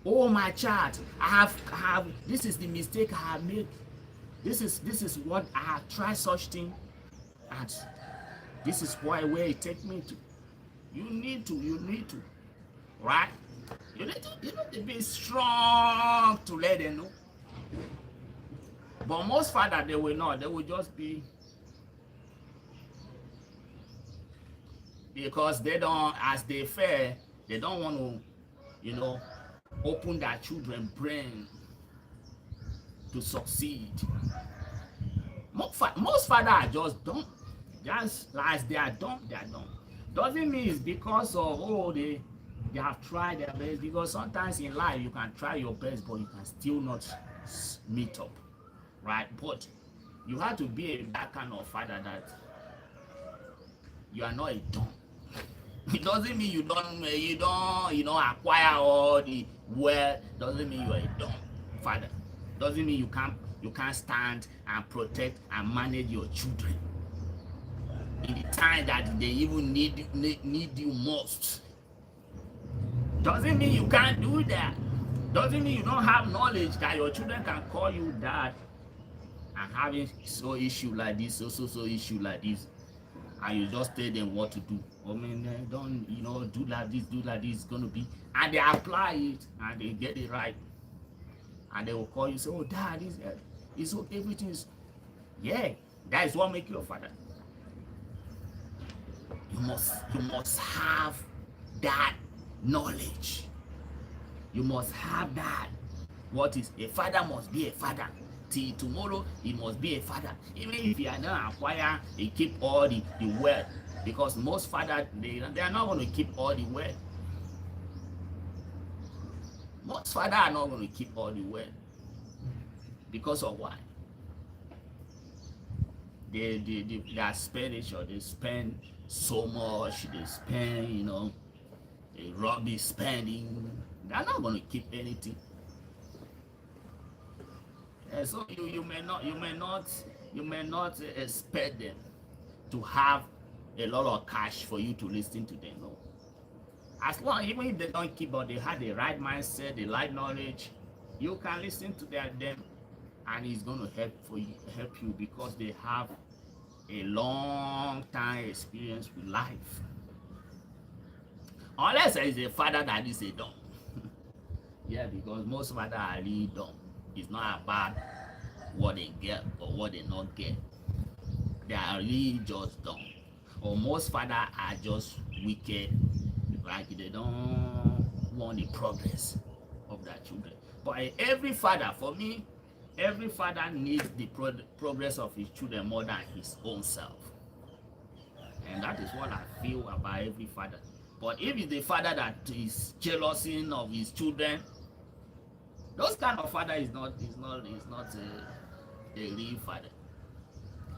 [SPEAKER 1] oh my child, I have this is the mistake I have made. This is what I have tried such thing, and this is where it take me to. You need to, right? You need to be strong to let them know. But most fathers, they will not. They will just be, because they don't, as they fail, they don't want to, open their children's brain to succeed. Most fathers are just dumb. Just as they are dumb, they are dumb. Doesn't mean it's because of, they have tried their best, because sometimes in life you can try your best, but you can still not meet up, right? But you have to be that kind of father that you are not a dumb. It doesn't mean you don't acquire all the wealth. Doesn't mean you are a dumb father. Doesn't mean you can't stand and protect and manage your children in the time that they even need you most. Doesn't mean you can't do that. Doesn't mean you don't have knowledge that your children can call you dad and having so issue like this, so issue like this, and you just tell them what to do. I mean, don't do like this, it's gonna be, and they apply it and they get it right, and they will call you, say, oh dad, it's okay, everything is, yeah, that is what makes you a father. You must have that knowledge. You must have that. What is a father must be a father. Till tomorrow, he must be a father. Even if you are not acquire, he keep all the wealth. Because most fathers, they are not going to keep all the wealth. Most fathers are not going to keep all the wealth. Because of why? Their expenditure, they spend so much, they spend, they rubbish spending. They are not going to keep anything. And so you may not expect them to have a lot of cash for you to listen to them. No. As long, even if they don't keep, but they have the right mindset, the right knowledge, you can listen to them, and it's going to help you because they have a long time experience with life. Unless there is a father that is a dumb. Yeah, because most fathers are really dumb. It's not about what they get or what they not get. They are really just dumb. Or most fathers are just wicked. Like they don't want the progress of their children. But every father, for me, every father needs the progress of his children more than his own self. And that is what I feel about every father. But if it's the father that is jealous of his children, those kind of father is not a real father.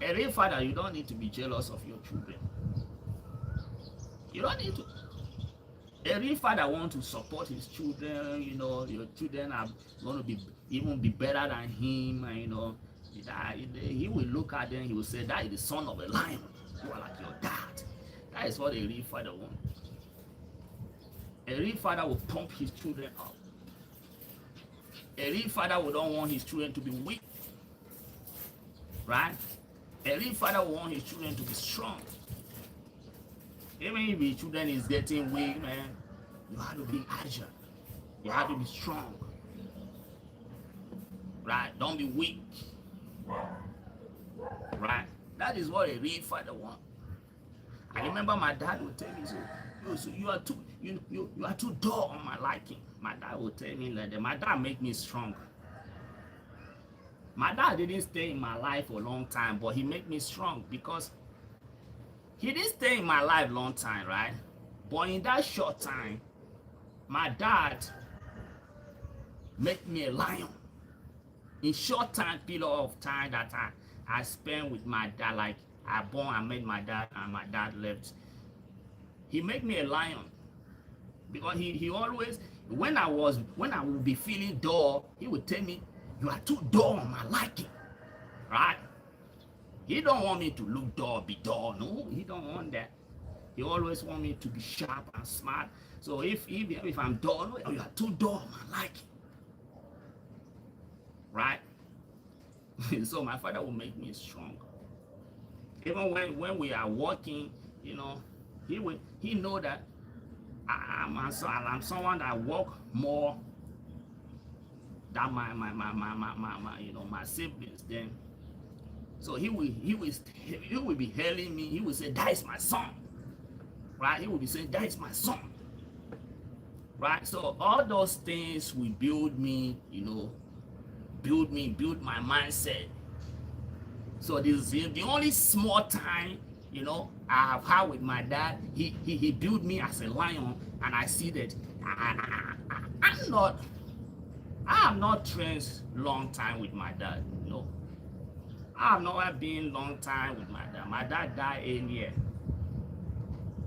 [SPEAKER 1] A real father, you don't need to be jealous of your children. You don't need to. A real father wants to support his children. Your children are going to be better than him. And he will look at them. He will say, that is the son of a lion. You are like your dad. That is what a real father wants. A real father will pump his children up. A real father would not want his children to be weak, right? A real father would want his children to be strong. Even if your children is getting weak, man, you have to be agile. You have to be strong, right? Don't be weak, right? That is what a real father wants. I remember my dad would tell me, so you are too dull on my liking. My dad would tell me like that. My dad make me strong. My dad didn't stay in my life for a long time, but he made me strong because he didn't stay in my life long time, right? But in that short time, my dad made me a lion. In short time period of time that I spent with my dad, like I met my dad and my dad left. He made me a lion because he always, when I would be feeling dull, he would tell me, you are too dull on my liking, right? He don't want me to look dull, be dull. No, he don't want that. He always want me to be sharp and smart. So if I'm dull, no, you are too dull on my liking, right? So my father will make me strong. Even when we are working, you know, he know that I'm someone that work more than my siblings. Then, so he will be hailing me. He will say, "That is my son," right? He will be saying, "That is my son," right? So all those things will build me, build my mindset. So this is the only small time, I have had with my dad. He built me as a lion, and I see that I have not trained long time with my dad. No, I have not been long time with my dad. My dad died earlier,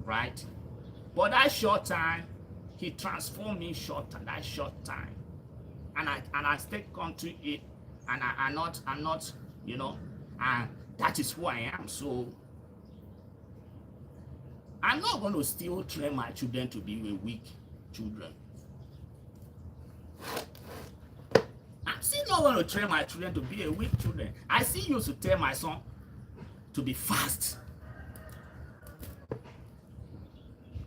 [SPEAKER 1] right? But that short time, he transformed me that short time, and I still come to it, and I'm not, and that is who I am. So I'm not going to still train my children to be weak children. I'm still not going to train my children to be a weak children. I still used to tell my son to be fast.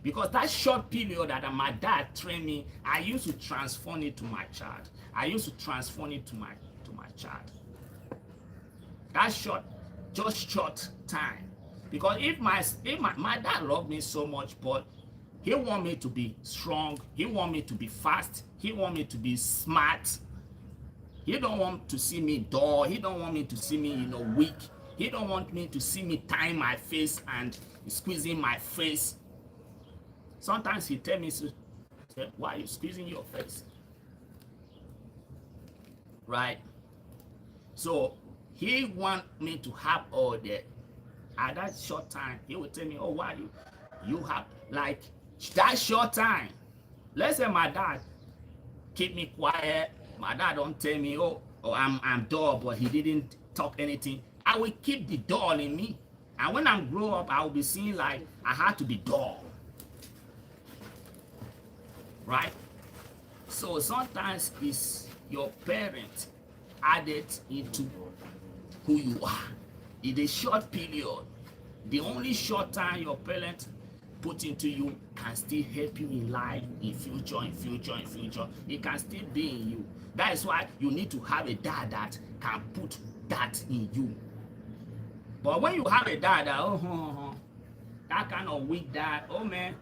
[SPEAKER 1] Because that short period that my dad trained me, I used to transform it to my child. I used to transform it to my child. That short time. Because if my dad loved me so much, but he want me to be strong, he want me to be fast, he want me to be smart. He don't want to see me dull, he don't want me to see me, weak. He don't want me to see me tying my face and squeezing my face. Sometimes he tell me, why are you squeezing your face? Right? So he want me to have all that. At that short time, he will tell me, oh, why you have, like, that short time. Let's say my dad keep me quiet. My dad don't tell me, oh I'm dull, but he didn't talk anything. I will keep the dull in me. And when I grow up, I will be seeing like I had to be dull. Right? So sometimes it's your parents added into who you are. In a short period, the only short time your parents put into you can still help you in life, in future. It can still be in you. That is why you need to have a dad that can put that in you. But when you have a dad that, that kind of weak dad, oh man,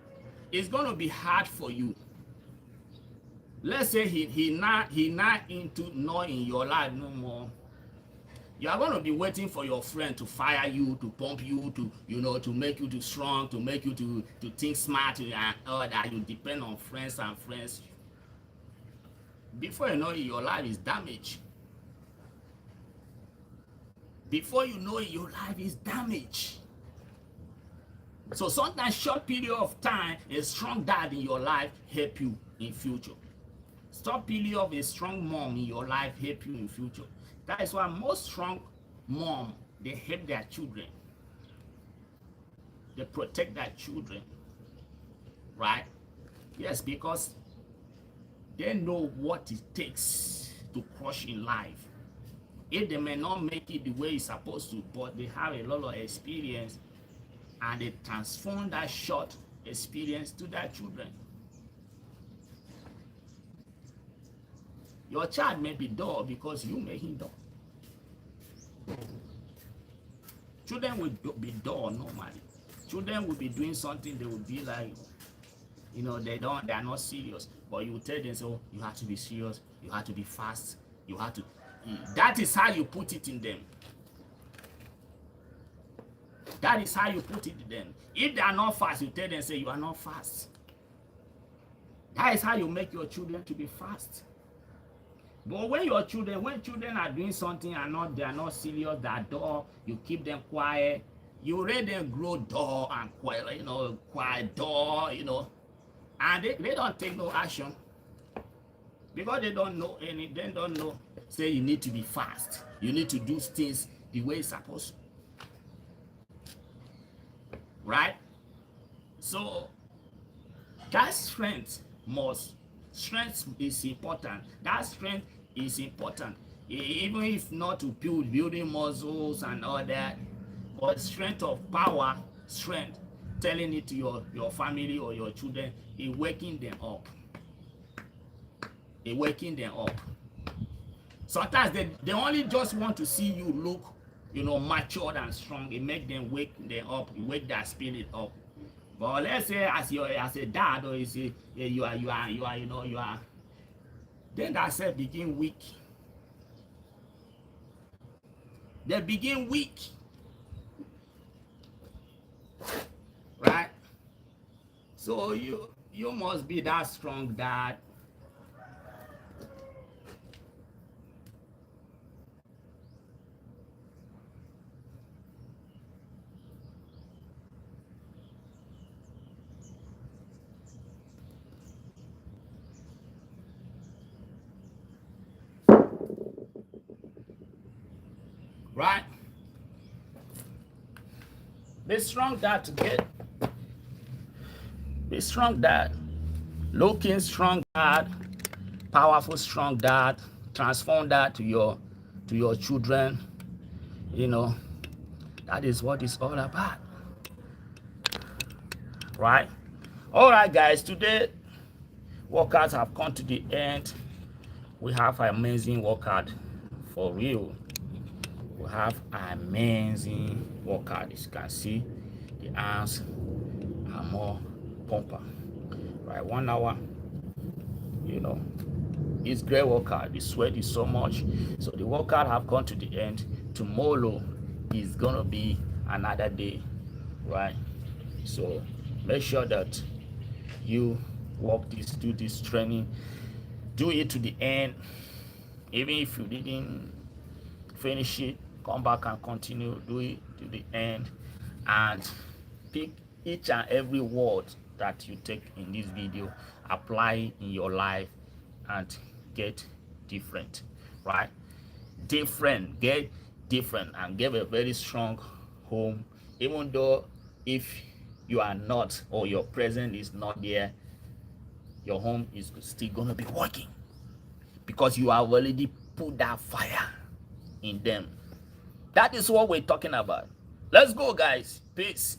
[SPEAKER 1] it's gonna be hard for you. Let's say he not into knowing your life no more. You are going to be waiting for your friend to fire you, to pump you, to to make you too strong, to make you to think smart, and all that. You depend on friends and friends. Before you know it, your life is damaged. Before you know it, your life is damaged. So sometimes short period of time, a strong dad in your life help you in future. Short period of a strong mom in your life help you in future. That is why most strong mom, they help their children. They protect their children. Right? Yes, because they know what it takes to crush in life. If they may not make it the way it's supposed to, but they have a lot of experience and they transform that short experience to their children. Your child may be dull because you make him dull. Children will be dull normally. Children will be doing something, they will be like, you know, they are not serious. But you tell them, so you have to be serious, you have to be fast, you have to. That is how you put it in them. That is how you put it in them. If they are not fast, you tell them, say, you are not fast. That is how you make your children to be fast. But when children are doing something and they are not serious, they are dull, you keep them quiet, you let them grow dull and quiet, you know, quiet, dull, you know, and they don't take no action because they don't know they don't know. Say you need to be fast, you need to do things the way it's supposed to, right? So that strength is important. That strength is important, even if not to building muscles and all that, but strength of power, strength, telling it to your family or your children, it waking them up. It waking them up. Sometimes they only just want to see you look, you know, matured and strong. It make them wake them up, it wake their spirit up. But let's say as a dad, or you are, then that self begin weak. They begin weak, right? So you must be that strong dad. Right? Be strong dad to get. Be strong dad. Looking strong dad, powerful strong dad. Transform that to your children. You know, that is what it's all about. Right? All right, guys. Today, workouts have come to the end. We have an amazing workout for real. We have an amazing workout. As you can see, the arms are more pumper. Right, 1 hour. You know, it's great workout. The sweat is so much. So the workout have come to the end. Tomorrow is gonna be another day, right? So make sure that you do this training, do it to the end. Even if you didn't finish it, come back and continue, do it to the end, and pick each and every word that you take in this video, apply in your life, and get different, right? Get different and get a very strong home. Even though if you are not, or your presence is not there, your home is still gonna be working because you have already put that fire in them. That is what we're talking about. Let's go, guys. Peace.